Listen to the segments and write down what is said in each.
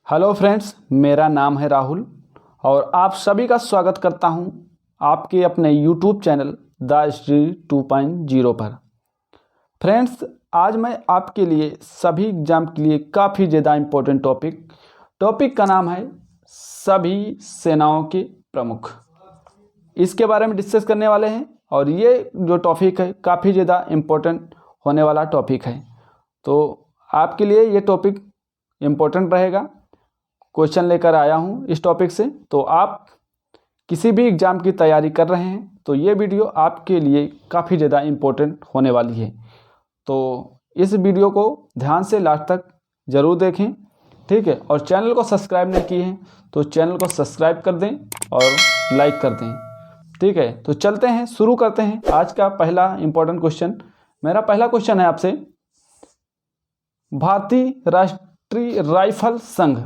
Hello friends, मेरा नाम है राहुल और आप सभी का स्वागत करता हूं आपके अपने यूट्यूब चैनल द हिस्ट्री 2.0 पर। फ्रेंड्स, आज मैं आपके लिए सभी एग्जाम के लिए काफ़ी ज़्यादा इम्पोर्टेंट टॉपिक का नाम है सभी सेनाओं के प्रमुख। इसके बारे में डिस्कस करने वाले हैं और ये जो टॉपिक है काफ़ी ज़्यादा इम्पोर्टेंट होने वाला टॉपिक है। तो आपके लिए ये टॉपिक इम्पोर्टेंट रहेगा। क्वेश्चन लेकर आया हूँ इस टॉपिक से। तो आप किसी भी एग्ज़ाम की तैयारी कर रहे हैं तो ये वीडियो आपके लिए काफ़ी ज़्यादा इम्पोर्टेंट होने वाली है। तो इस वीडियो को ध्यान से लास्ट तक ज़रूर देखें, ठीक है। और चैनल को सब्सक्राइब नहीं किए हैं तो चैनल को सब्सक्राइब कर दें और लाइक कर दें, ठीक है। तो चलते हैं, शुरू करते हैं आज का पहला इम्पोर्टेंट क्वेश्चन। मेरा पहला क्वेश्चन है आपसे, भारतीय राष्ट्रीय राइफल संघ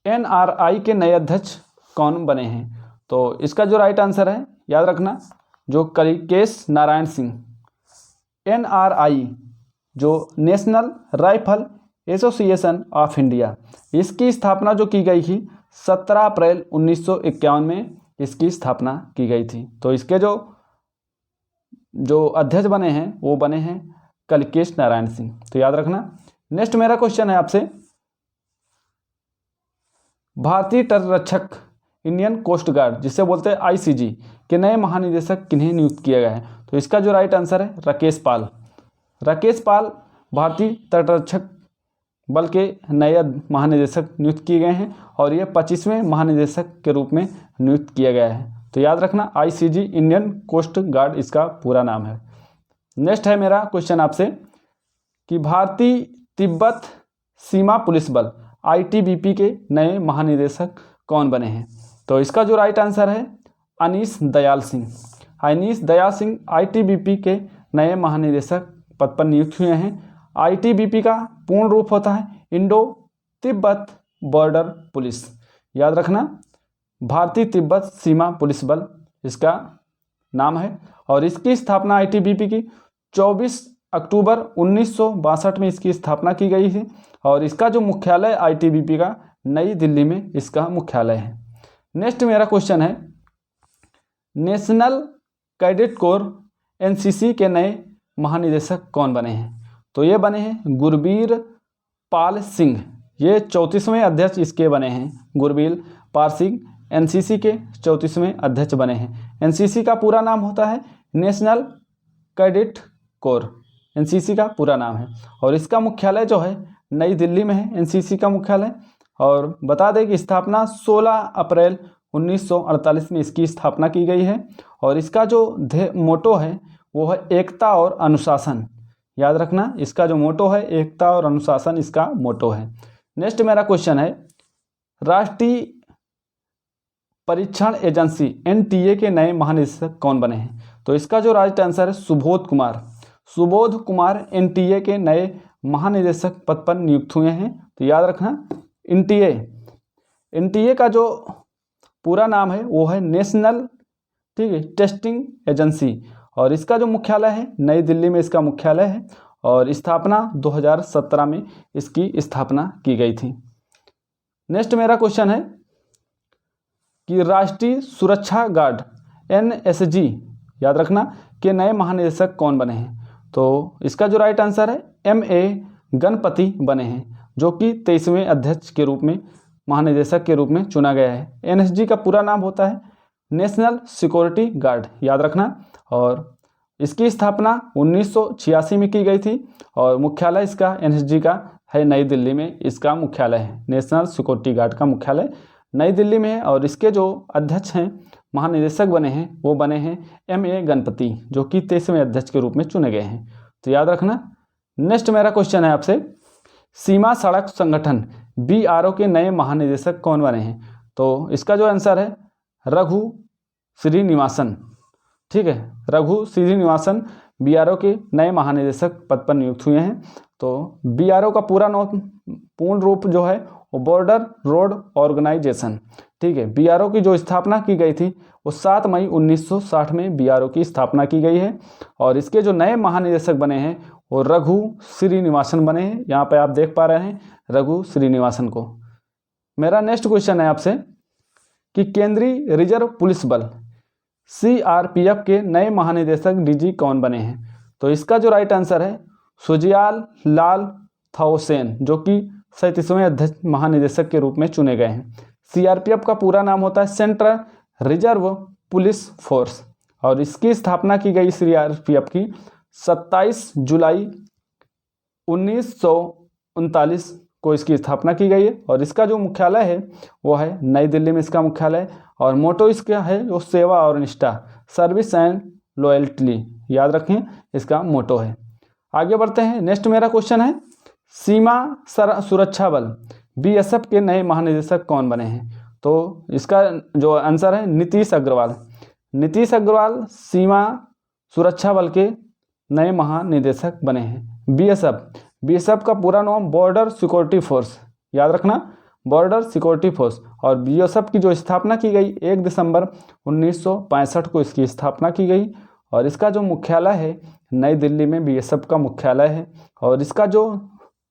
NRI के नए अध्यक्ष कौन बने हैं? तो इसका जो राइट आंसर है, याद रखना, जो कलिकेश नारायण सिंह। NRI जो national rifle association of India, इसकी स्थापना जो की गई थी 17 अप्रैल 1951 में इसकी स्थापना की गई थी। तो इसके जो अध्यक्ष बने हैं वो बने हैं कलिकेश नारायण सिंह। तो याद रखना। नेक्स्ट मेरा क्वेश्चन है आपसे, भारतीय तटरक्षक इंडियन कोस्ट गार्ड जिसे बोलते हैं ICG के नए महानिदेशक किन्हें नियुक्त किया गया है? तो इसका जो राइट आंसर है राकेश पाल। राकेश पाल भारतीय तटरक्षक बल के नए महानिदेशक नियुक्त किए गए हैं और ये 25वें महानिदेशक के रूप में नियुक्त किया गया है। तो याद रखना, ICG इंडियन कोस्ट गार्ड इसका पूरा नाम है। नेक्स्ट है मेरा क्वेश्चन आपसे कि भारतीय तिब्बत सीमा पुलिस बल ITBP के नए महानिदेशक कौन बने हैं? तो इसका जो राइट आंसर है अनीश दयाल सिंह। अनीश दयाल सिंह ITBP के नए महानिदेशक पद पर नियुक्त हुए हैं। ITBP का पूर्ण रूप होता है इंडो तिब्बत बॉर्डर पुलिस। याद रखना, भारतीय तिब्बत सीमा पुलिस बल इसका नाम है और इसकी स्थापना ITBP की 24 अक्टूबर 1962 में इसकी स्थापना की गई थी और इसका जो मुख्यालय ITBP का नई दिल्ली में इसका मुख्यालय है। नेक्स्ट मेरा क्वेश्चन है, नेशनल कैडेट कोर NCC के नए महानिदेशक कौन बने हैं? तो ये बने हैं गुरबीर पाल सिंह। ये 34वें अध्यक्ष इसके बने हैं। गुरबीर पाल सिंह NCC के 34वें अध्यक्ष बने हैं। NCC का पूरा नाम होता है नेशनल कैडेट कोर, NCC का पूरा नाम है और इसका मुख्यालय जो है नई दिल्ली में है NCC का मुख्यालय। और बता दें कि स्थापना 16 अप्रैल 1948 में इसकी स्थापना की गई है और इसका जो मोटो है वो है एकता और अनुशासन। याद रखना, इसका जो मोटो है एकता और अनुशासन इसका मोटो है। नेक्स्ट मेरा क्वेश्चन है, राष्ट्रीय परीक्षण एजेंसी NTA के नए महानिदेशक कौन बने हैं? तो इसका जो राइट आंसर है सुबोध कुमार। सुबोध कुमार NTA के नए महानिदेशक पद पर नियुक्त हुए हैं। तो याद रखना, NTA का जो पूरा नाम है वो है नेशनल, ठीक है, टेस्टिंग एजेंसी और इसका जो मुख्यालय है नई दिल्ली में इसका मुख्यालय है और स्थापना 2017 में इसकी स्थापना की गई थी। नेक्स्ट मेरा क्वेश्चन है कि राष्ट्रीय सुरक्षा गार्ड NSG, याद रखना, के नए महानिदेशक कौन बने हैं? तो इसका जो राइट आंसर है MA गणपति बने हैं, जो कि 23वें अध्यक्ष के रूप में महानिदेशक के रूप में चुना गया है। NSG का पूरा नाम होता है नेशनल सिक्योरिटी गार्ड। याद रखना, और इसकी स्थापना 1986 में की गई थी और मुख्यालय इसका NSG का है नई दिल्ली में इसका मुख्यालय है। नेशनल सिक्योरिटी गार्ड का मुख्यालय नई दिल्ली में है और इसके जो अध्यक्ष हैं, महानिदेशक बने हैं, वो बने हैं MA गणपति, जो कि 23वें अध्यक्ष के रूप में चुने गए हैं। तो याद रखना। नेक्स्ट मेरा क्वेश्चन है आपसे, सीमा सड़क संगठन BRO के नए महानिदेशक कौन बने हैं? तो इसका जो आंसर है रघु श्रीनिवासन, ठीक है। रघु श्रीनिवासन BRO के नए महानिदेशक पद पर नियुक्त हुए हैं। तो BRO का पूर्ण रूप जो है वो बॉर्डर रोड ऑर्गेनाइजेशन, ठीक है। BRO की जो स्थापना की गई थी वो 7 मई 1960 में BRO की स्थापना की गई है और इसके जो नए महानिदेशक बने हैं वो रघु श्रीनिवासन बने हैं। यहाँ पे आप देख पा रहे हैं रघु श्रीनिवासन को। मेरा नेक्स्ट क्वेश्चन है आपसे कि केंद्रीय रिजर्व पुलिस बल CRPF के नए महानिदेशक DG कौन बने हैं? तो इसका जो राइट आंसर है सुजियाल लाल थाओसेन, जो कि 37वें अध्यक्ष महानिदेशक के रूप में चुने गए हैं। CRPF का पूरा नाम होता है सेंट्रल रिजर्व पुलिस फोर्स और इसकी स्थापना की गई CRPF की 27 जुलाई 1939 को इसकी स्थापना की गई है और इसका जो मुख्यालय है वो है नई दिल्ली में इसका मुख्यालय। और मोटो इसका है वो सेवा और निष्ठा, सर्विस एंड लॉयल्टी, याद रखें इसका मोटो है। आगे बढ़ते हैं। नेक्स्ट मेरा क्वेश्चन है सीमा सुरक्षा बल BSF के नए महानिदेशक कौन बने हैं? तो इसका जो आंसर है नीतीश अग्रवाल। नीतीश अग्रवाल सीमा सुरक्षा बल के नए महानिदेशक बने हैं। BSF का पूरा नाम बॉर्डर सिक्योरिटी फोर्स, याद रखना बॉर्डर सिक्योरिटी फोर्स। और BSF की जो स्थापना की गई 1 दिसंबर 1965 को इसकी स्थापना की गई और इसका जो मुख्यालय है नई दिल्ली में BSF का मुख्यालय है। और इसका जो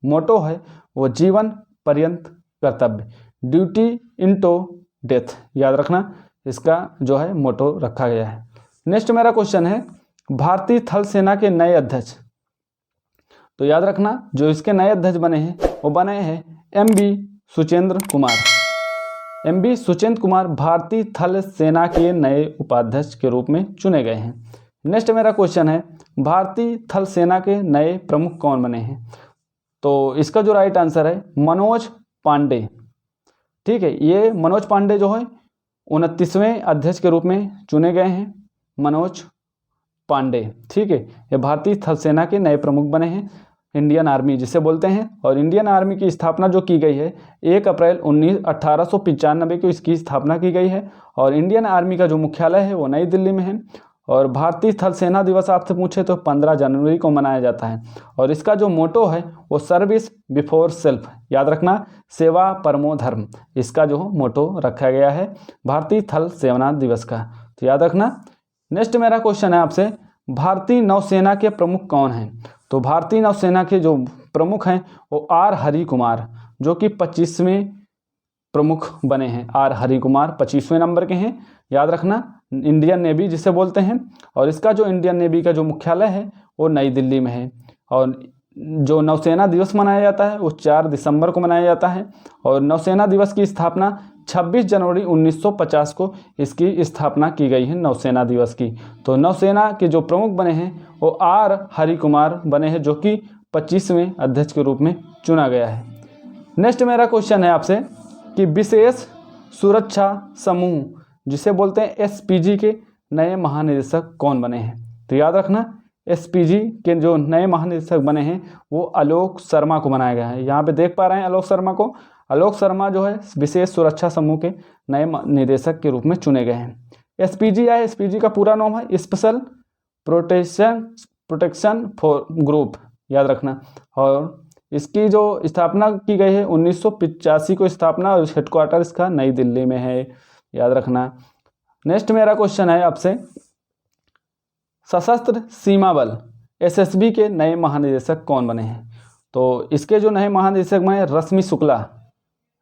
मोटो है वो जीवन पर्यंत कर्तव्य, ड्यूटी इनटू डेथ, याद रखना इसका जो है मोटो रखा गया है। नेक्स्ट मेरा क्वेश्चन है भारतीय थल सेना के नए अध्यक्ष। तो याद रखना जो इसके नए अध्यक्ष बने हैं वो बने हैं MB सुचेंद्र कुमार भारतीय थल सेना के नए उपाध्यक्ष के रूप में चुने गए हैं। नेक्स्ट मेरा क्वेश्चन है भारतीय थल सेना के नए प्रमुख कौन बने हैं? तो इसका जो राइट आंसर है मनोज पांडे। ठीक है, ये मनोज पांडे जो है 29वें अध्यक्ष के रूप में चुने गए हैं, मनोज पांडे। ठीक है, ये भारतीय थल सेना के नए प्रमुख बने हैं, इंडियन आर्मी जिसे बोलते हैं। और इंडियन आर्मी की स्थापना जो की गई है 1 अप्रैल 1895 को इसकी स्थापना की गई है। और इंडियन आर्मी का जो मुख्यालय है वो नई दिल्ली में है। और भारतीय थल सेना दिवस आपसे पूछे तो 15 जनवरी को मनाया जाता है। और इसका जो मोटो है वो सर्विस बिफोर सेल्फ, याद रखना सेवा परमो धर्म, इसका जो मोटो रखा गया है भारतीय थल सेना दिवस का, तो याद रखना। नेक्स्ट मेरा क्वेश्चन है आपसे भारतीय नौसेना के प्रमुख कौन हैं? तो भारतीय नौसेना के जो प्रमुख हैं वो R हरि कुमार, जो कि 25वें प्रमुख बने हैं। R हरि कुमार 25वें नंबर के हैं, याद रखना। इंडियन नेवी जिसे बोलते हैं। और इसका जो इंडियन नेवी का जो मुख्यालय है वो नई दिल्ली में है। और जो नौसेना दिवस मनाया जाता है वो 4 दिसंबर को मनाया जाता है। और नौसेना दिवस की स्थापना 26 जनवरी 1950 को इसकी स्थापना की गई है नौसेना दिवस की। तो नौसेना के जो प्रमुख बने हैं वो R हरि कुमार बने हैं, जो कि 25वें अध्यक्ष के रूप में चुना गया है। नेक्स्ट मेरा क्वेश्चन है आपसे कि विशेष सुरक्षा समूह जिसे बोलते हैं SPG के नए महानिदेशक कौन बने हैं? तो याद रखना SPG के जो नए महानिदेशक बने हैं वो आलोक शर्मा को बनाया गया है। यहाँ पे देख पा रहे हैं आलोक शर्मा को। आलोक शर्मा जो है विशेष सुरक्षा समूह के नए निदेशक के रूप में चुने गए हैं। SPG या SPG का पूरा नाम है स्पेशल प्रोटेक्शन फॉर ग्रुप, याद रखना। और इसकी जो स्थापना की गई है 1985 को स्थापना और हेडक्वार्टर इसका नई दिल्ली में है, याद रखना। नेक्स्ट मेरा क्वेश्चन है आपसे सशस्त्र सीमा बल SSB के नए महानिदेशक कौन बने हैं? तो इसके जो नए महानिदेशक बने रश्मि शुक्ला,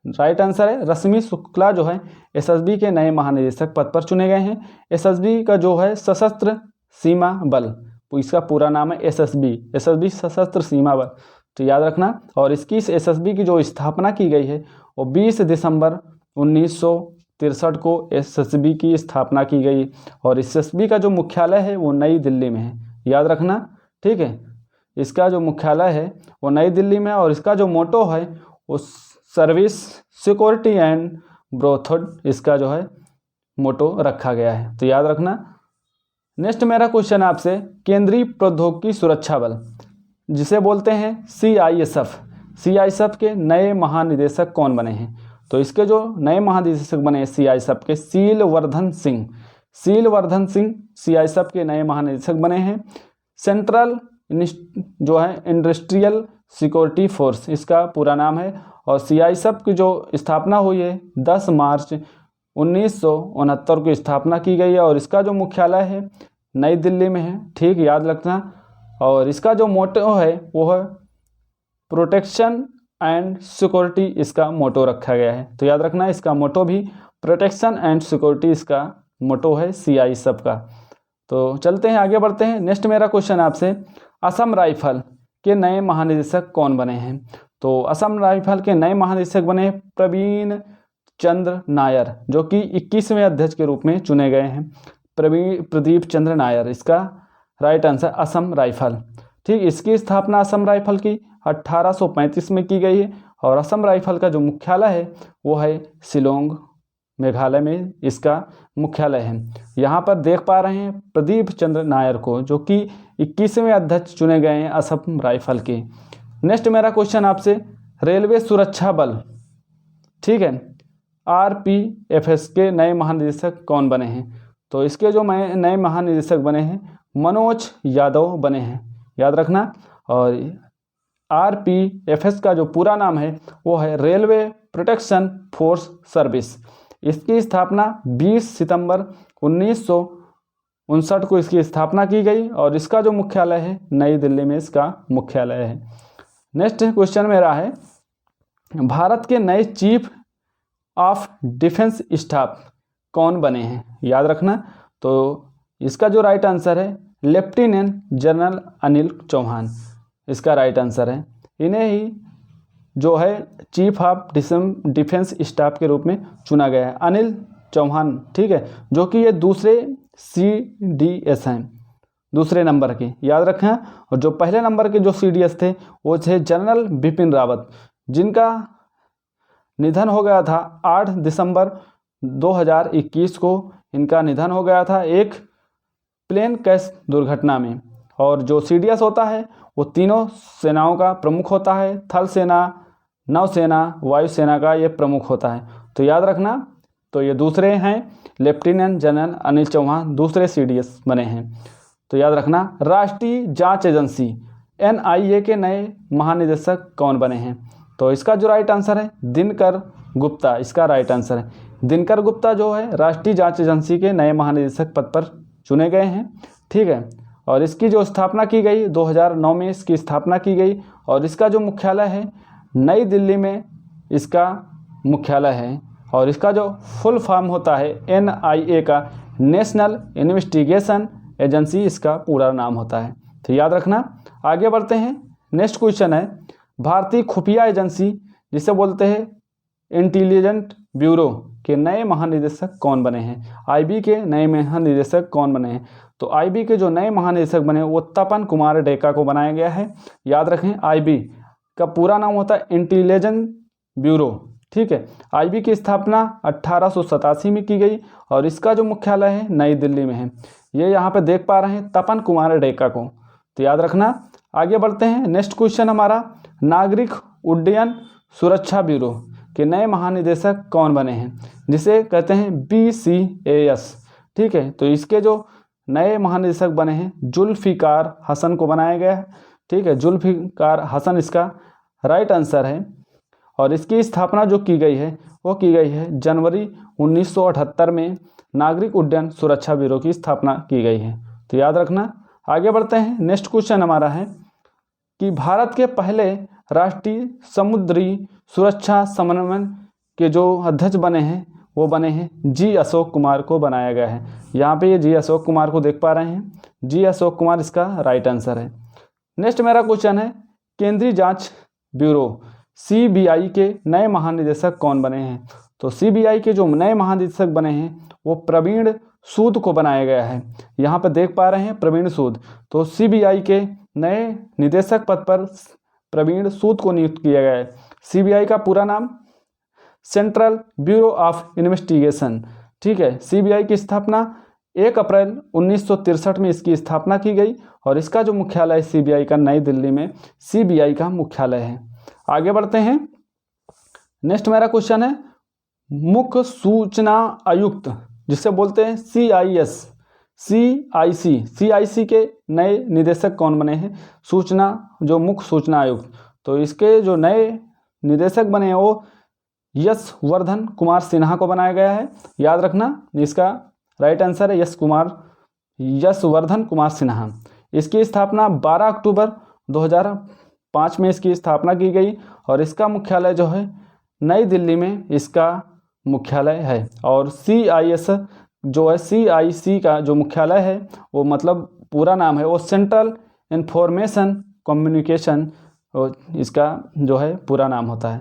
राइट आंसर है रश्मि शुक्ला जो है SSB के नए महानिदेशक पद पर चुने गए हैं। SSB का जो है सशस्त्र सीमा बल, तो इसका पूरा नाम है SSB सशस्त्र सीमा बल, तो याद रखना। और इसकी SSB की जो स्थापना की गई है वो 20 दिसंबर 1963 को SSB की स्थापना की गई। और SSB का जो मुख्यालय है वो नई दिल्ली में है, याद रखना। ठीक है, इसका जो मुख्यालय है वो नई दिल्ली में है। और इसका जो मोटो है वो सर्विस सिक्योरिटी एंड ब्रोथड, इसका जो है मोटो रखा गया है, तो याद रखना। नेक्स्ट मेरा क्वेश्चन है आपसे केंद्रीय प्रौद्योगिकी सुरक्षा बल जिसे बोलते हैं CISF के नए महानिदेशक कौन बने हैं? तो इसके जो नए महानिदेशक बने हैं CISF के शीलवर्धन सिंह CISF के नए महानिदेशक बने हैं। सेंट्रल जो है इंडस्ट्रियल सिक्योरिटी फोर्स इसका पूरा नाम है। और CISF की जो स्थापना हुई है 10 मार्च 1969 की स्थापना की गई है। और इसका जो मुख्यालय है नई दिल्ली में है, ठीक याद रखना। और इसका जो मोटो है वो है प्रोटेक्शन एंड सिक्योरिटी इसका मोटो रखा गया है। तो याद रखना इसका मोटो भी प्रोटेक्शन एंड सिक्योरिटी इसका मोटो है, CI सबका। तो चलते हैं आगे बढ़ते हैं। नेक्स्ट मेरा क्वेश्चन आपसे, असम राइफल के नए महानिदेशक कौन बने हैं? तो असम राइफल के नए महानिदेशक बने प्रवीण चंद्र नायर, जो कि 21वें अध्यक्ष के रूप में चुने गए हैं। प्रदीप चंद्र नायर इसका राइट आंसर असम राइफल। ठीक, इसकी स्थापना असम राइफल की 1835 में की गई है और असम राइफल का जो मुख्यालय है वो है शिलोंग, मेघालय में इसका मुख्यालय है। यहाँ पर देख पा रहे हैं प्रदीप चंद्र नायर को, जो कि 21वें अध्यक्ष चुने गए हैं असम राइफल के। नेक्स्ट मेरा क्वेश्चन आपसे, रेलवे सुरक्षा बल, ठीक है, RPFS के नए महानिदेशक कौन बने हैं? तो इसके जो नए महानिदेशक बने हैं मनोज यादव बने हैं, याद रखना। और RPFS का जो पूरा नाम है वो है रेलवे प्रोटेक्शन फोर्स सर्विस। इसकी स्थापना 20 सितंबर 1959 को इसकी स्थापना की गई और इसका जो मुख्यालय है नई दिल्ली में इसका मुख्यालय है। नेक्स्ट क्वेश्चन मेरा है, भारत के नए चीफ ऑफ डिफेंस स्टाफ कौन बने हैं? याद रखना। तो इसका जो राइट आंसर है लेफ्टिनेंट जनरल अनिल चौहान इसका राइट आंसर है। इन्हें ही जो है चीफ ऑफ डिफेंस स्टाफ के रूप में चुना गया है, अनिल चौहान, ठीक है, जो कि ये दूसरे CDS हैं, दूसरे नंबर के, याद रखें। और जो पहले नंबर के जो CDS थे वो थे जनरल बिपिन रावत, जिनका निधन हो गया था 8 दिसंबर 2021 को। इनका निधन हो गया था एक प्लेन क्रैश दुर्घटना में। और जो CDS होता है वो तीनों सेनाओं का प्रमुख होता है, थल सेना, नौसेना, वायुसेना का ये प्रमुख होता है। तो याद रखना, तो ये दूसरे हैं लेफ्टिनेंट जनरल अनिल चौहान, दूसरे CDS बने हैं। तो याद रखना, राष्ट्रीय जांच एजेंसी NIA के नए महानिदेशक कौन बने हैं? तो इसका जो राइट आंसर है दिनकर गुप्ता, इसका राइट आंसर है दिनकर गुप्ता, जो है राष्ट्रीय जांच एजेंसी के नए महानिदेशक पद पर चुने गए हैं, ठीक है। और इसकी जो स्थापना की गई 2009 में इसकी स्थापना की गई और इसका जो मुख्यालय है नई दिल्ली में इसका मुख्यालय है। और इसका जो फुल फॉर्म होता है NIA का नेशनल इन्वेस्टिगेशन एजेंसी इसका पूरा नाम होता है। तो याद रखना। आगे बढ़ते हैं। नेक्स्ट क्वेश्चन है, भारतीय खुफिया एजेंसी जिसे बोलते हैं इंटेलिजेंट ब्यूरो के नए महानिदेशक कौन बने हैं? IB के नए महानिदेशक कौन बने हैं? तो IB के जो नए महानिदेशक बने वो तपन कुमार डेका को बनाया गया है। याद रखें, IB का पूरा नाम होता है इंटेलिजेंट ब्यूरो, ठीक है। IB की स्थापना 1887 में की गई और इसका जो मुख्यालय है नई दिल्ली में है। ये यहाँ पे देख पा रहे हैं तपन कुमार डेका को। तो याद रखना। आगे बढ़ते हैं। नेक्स्ट क्वेश्चन हमारा, नागरिक उड्डयन सुरक्षा ब्यूरो के नए महानिदेशक कौन बने हैं? जिसे कहते हैं BCAS, ठीक है। तो इसके जो नए महानिदेशक बने हैं जुल्फिकार हसन को बनाया गया है, ठीक है। जुल्फिकार हसन इसका राइट आंसर है। और इसकी स्थापना जो की गई है वो की गई है जनवरी 1978 में नागरिक उड्डयन सुरक्षा ब्यूरो की स्थापना की गई है। तो याद रखना। आगे बढ़ते हैं। नेक्स्ट क्वेश्चन हमारा है कि भारत के पहले राष्ट्रीय समुद्री सुरक्षा समन्वय के जो अध्यक्ष बने हैं वो बने हैं G अशोक कुमार को बनाया गया है। यहाँ पे ये G अशोक कुमार को देख पा रहे हैं, G अशोक कुमार इसका राइट आंसर है। नेक्स्ट मेरा क्वेश्चन है, केंद्रीय जांच ब्यूरो CBI के नए महानिदेशक कौन बने हैं? तो CBI के जो नए महानिदेशक बने हैं वो प्रवीण सूद को बनाया गया है। यहाँ पे देख पा रहे हैं प्रवीण सूद। तो CBI के नए निदेशक पद पर प्रवीण सूद को नियुक्त किया गया है। CBI का पूरा नाम सेंट्रल ब्यूरो ऑफ इन्वेस्टिगेशन, ठीक है। CBI की स्थापना 1 अप्रैल 1963 में इसकी स्थापना की गई और इसका जो मुख्यालय CBI का नई दिल्ली में CBI का मुख्यालय है। आगे बढ़ते हैं। नेक्स्ट मेरा क्वेश्चन है, मुख्य सूचना आयुक्त जिसे बोलते हैं CIC के नए निदेशक कौन बने हैं? सूचना जो मुख्य सूचना आयुक्त, तो इसके जो नए निदेशक बने हैं वो यशवर्धन कुमार सिन्हा को बनाया गया है। याद रखना, इसका राइट आंसर है यशवर्धन कुमार सिन्हा। इसकी स्थापना 12 अक्टूबर 1905 में इसकी स्थापना की गई और इसका मुख्यालय जो है नई दिल्ली में इसका मुख्यालय है। और CIS जो है CIC का जो मुख्यालय है वो मतलब पूरा नाम है वो सेंट्रल इंफॉर्मेशन कम्युनिकेशन इसका जो है पूरा नाम होता है,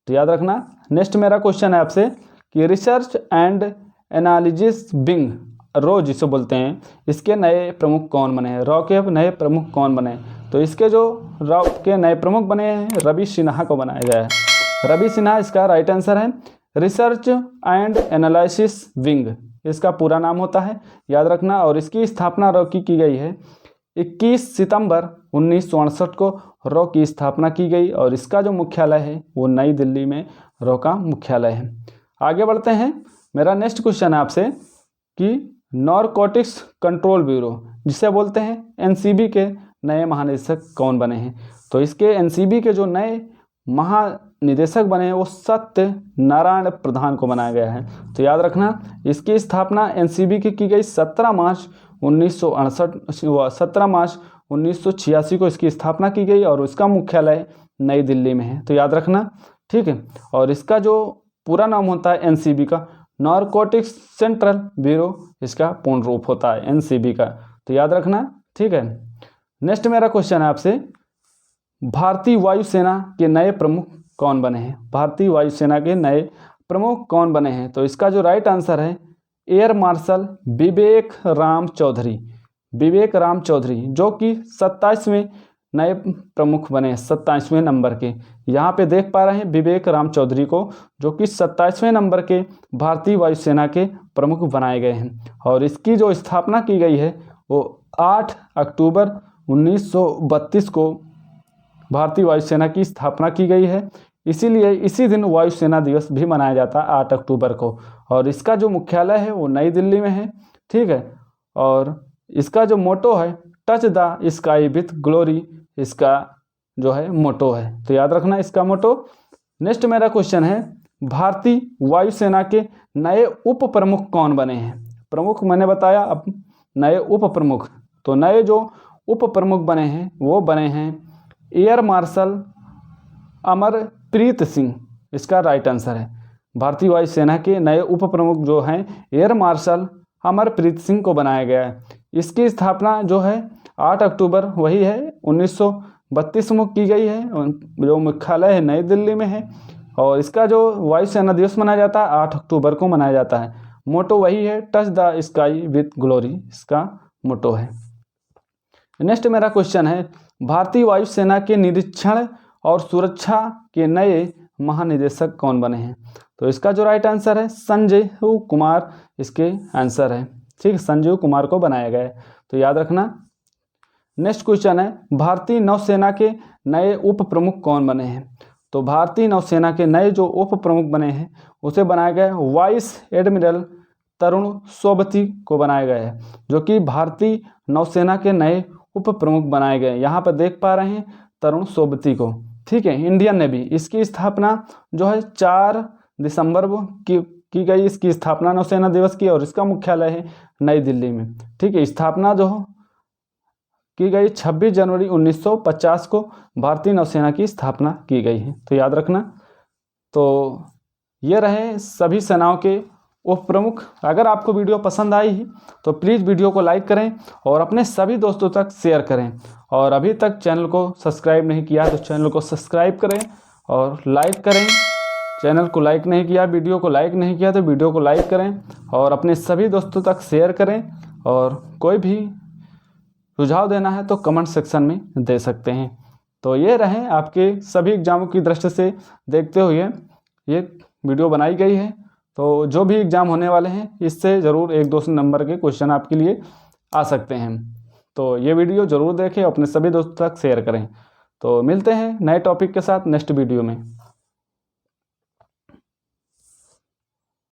तो याद रखना। नेक्स्ट मेरा क्वेश्चन है आपसे कि research and analysis wing raw जिसे बोलते हैं, इसके नए प्रमुख कौन बने हैं? रॉ के नए प्रमुख कौन बने हैं? तो इसके जो रॉ के नए प्रमुख बने हैं रवि सिन्हा को बनाया गया है। रवि सिन्हा इसका राइट आंसर है। रिसर्च एंड एनालिसिस विंग इसका पूरा नाम होता है, याद रखना। और इसकी स्थापना रॉ की गई है 21 सितंबर 1968 को रॉ की स्थापना की गई और इसका जो मुख्यालय है वो नई दिल्ली में रॉ का मुख्यालय है। आगे बढ़ते हैं। मेरा नेक्स्ट क्वेश्चन है आपसे कि नारकोटिक्स कंट्रोल ब्यूरो जिसे बोलते हैं NCB के नए महानिदेशक कौन बने हैं? तो इसके NCB के जो नए महानिदेशक बने हैं वो सत्य नारायण प्रधान को बनाया गया है, तो याद रखना। इसकी स्थापना NCB की गई 17 मार्च 1986 को इसकी स्थापना की गई और उसका मुख्यालय नई दिल्ली में है, तो याद रखना, ठीक है। और इसका जो पूरा नाम होता है NCB का नारकोटिक्स सेंट्रल ब्यूरो इसका पूर्ण रूप होता है NCB का, तो याद रखना, ठीक है। नेक्स्ट मेरा क्वेश्चन है आपसे भारतीय वायुसेना के नए प्रमुख कौन बने हैं? भारतीय वायुसेना के नए प्रमुख कौन बने हैं? तो इसका जो राइट आंसर है एयर मार्शल विवेक राम चौधरी। विवेक राम चौधरी जो कि 27वें नए प्रमुख बने, 27वें नंबर के। यहाँ पे देख पा रहे हैं विवेक राम चौधरी को जो कि 27वें नंबर के भारतीय वायुसेना के प्रमुख बनाए गए हैं। और इसकी जो स्थापना की गई है वो 8 अक्टूबर 1932 को भारतीय वायुसेना की स्थापना की गई है, इसीलिए इसी दिन वायुसेना दिवस भी मनाया जाता है 8 अक्टूबर को। और इसका जो मुख्यालय है वो नई दिल्ली में है, ठीक है। और इसका जो मोटो है touch the sky with glory इसका जो है मोटो है, तो याद रखना इसका मोटो। नेक्स्ट मेरा क्वेश्चन है भारतीय वायुसेना के नए उप प्रमुख कौन बने हैं? प्रमुख मैंने बताया, अब नए उप प्रमुख, तो नए जो उप प्रमुख बने हैं वो बने हैं एयर मार्शल अमरप्रीत सिंह, इसका राइट आंसर है। भारतीय वायुसेना के नए उप प्रमुख जो हैं एयर मार्शल अमरप्रीत सिंह को बनाया गया है। इसकी स्थापना जो है 8 अक्टूबर वही है 1932 में की गई है, जो मुख्यालय है नई दिल्ली में है। और इसका जो वायुसेना दिवस मनाया जाता है 8 अक्टूबर को मनाया जाता है। मोटो वही है touch the sky with glory इसका मोटो है। नेक्स्ट मेरा क्वेश्चन है भारतीय वायुसेना के निरीक्षण और सुरक्षा के नए महानिदेशक कौन बने हैं? तो इसका जो राइट आंसर है संजय कुमार इसके आंसर है, ठीक, संजीव कुमार को बनाया गया है, तो याद रखना। नेक्स्ट क्वेश्चन है भारतीय नौसेना के नए उप प्रमुख कौन बने हैं? तो भारतीय नौसेना के नए जो उप प्रमुख बने हैं उसे बनाया गया है वाइस एडमिरल तरुण सोबती को बनाया गया है, जो कि भारतीय नौसेना के नए उप प्रमुख बनाए गए। यहाँ पर देख पा रहे हैं तरुण सोबती को, ठीक है। इंडियन नेवी इसकी स्थापना जो है 4 दिसंबर की गई, इसकी स्थापना नौसेना दिवस की, और इसका मुख्यालय है नई दिल्ली में, ठीक है। स्थापना जो की गई 26 जनवरी 1950 को भारतीय नौसेना की स्थापना की गई है, तो याद रखना। तो ये रहे सभी सेनाओं के उप प्रमुख। अगर आपको वीडियो पसंद आई तो प्लीज़ वीडियो को लाइक करें और अपने सभी दोस्तों तक शेयर करें। और अभी तक चैनल को सब्सक्राइब नहीं किया तो चैनल को सब्सक्राइब करें और लाइक करें। चैनल को लाइक नहीं किया, वीडियो को लाइक नहीं किया तो वीडियो को लाइक करें और अपने सभी दोस्तों तक शेयर करें। और कोई भी सुझाव देना है तो कमेंट सेक्शन में दे सकते हैं। तो ये रहे आपके सभी एग्जामों की दृष्टि से देखते हुए ये वीडियो बनाई गई है। तो जो भी एग्ज़ाम होने वाले हैं इससे ज़रूर 1-2 नंबर के क्वेश्चन आपके लिए आ सकते हैं। तो ये वीडियो ज़रूर देखें, अपने सभी दोस्तों तक शेयर करें। तो मिलते हैं नए टॉपिक के साथ नेक्स्ट वीडियो में।